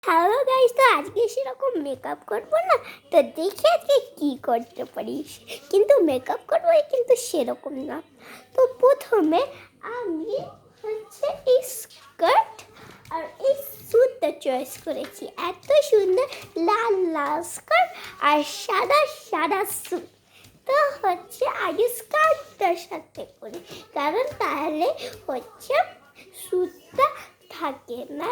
Hello guys, তো আজকে সেরকম মেকআপ করবো না, তো দেখি আজকে কী করতে পারি। কিন্তু মেকআপ করবো কিন্তু সেরকম না। তো প্রথমে আমি এই স্কার্ট আর এই স্যুটটা চয়েস করেছি। এত সুন্দর লাল লাল স্কার্ট আর সাদা সাদা স্যুট। তো আগে স্কার্টটার সাথে করি, কারণ তাহলে স্যুটটা থাকে না,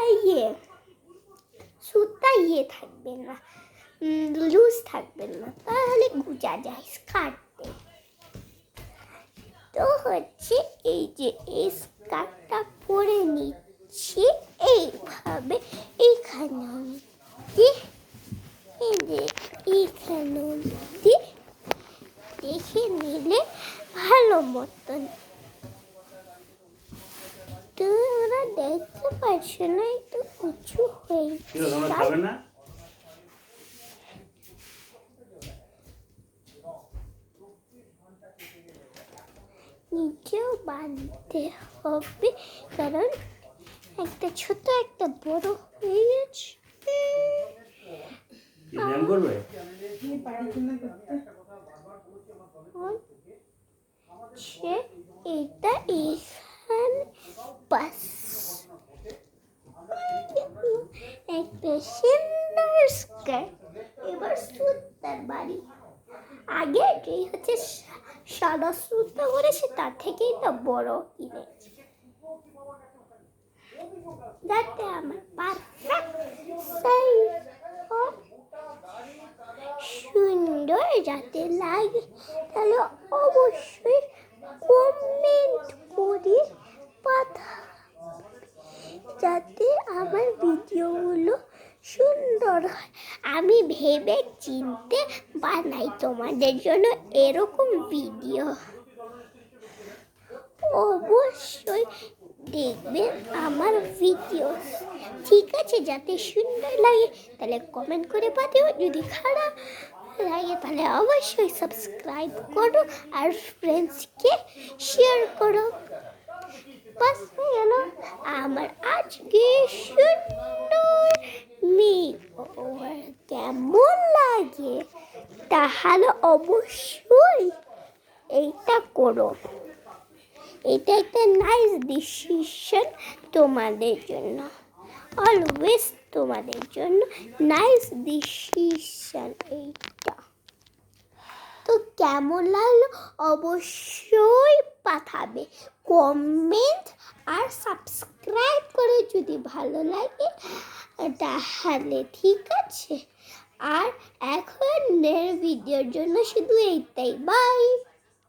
সুতটা থাকবে না, লুজ থাকবে না, তাহলে গুজা যায় স্কার্টে। তো এই যে এই স্কার্টটা পরে নিচ্ছি এইভাবে, এইখানে এইখানে দেখে নিলে ভালো মতন। তো ওরা দেখতে পাচ্ছে না, একটু উঁচু হয়ে নিচেও বাঁধতে হবে, কারণ একটা ছোট একটা বড় হয়ে গেছে। এটা এইখানে বাস একটা সুন্দর স্কার্ট। এবার সুতার বাড়ি, আগে এই সাদা সুতা করেছে, তার থেকেই তো বড় কিনেছি, যাতে আমার পারফেক্ট সাইজ সুন্দর যাতে লাগে। তাহলে অবশ্যই কমেন্ট করে যাতে আমার ভিডিওগুলো সুন্দর হয়। আমি ভেবে চিনতে বানাই তোমাদের জন্য এরকম ভিডিও। অবশ্যই দেখবেন আমার ভিডিও, ঠিক আছে? যাতে সুন্দর লাগে তাহলে কমেন্ট করে পাঠিও, যদি খারাপ লাগে তাহলে অবশ্যই সাবস্ক্রাইব করো আর ফ্রেন্ডসকে শেয়ার করো। বাস হয়ে গেল আমার আজকে সুন্দর মেকওভার। কেমন লাগে তাহলে অবশ্যই এইটা করো। এটা একটা নাইস ডিসিশন তোমাদের জন্য, অলওয়েজ তোমাদের জন্য নাইস ডিসিশন এইটা। তো কেমন লাগলো অবশ্যই পাঠাবে, কমেন্ট আর সাবস্ক্রাইব করে যদি ভালো লাগে তাহলে ঠিক আছে। আর এখনের ভিডিওর জন্য শুধু এইটাই, বাই।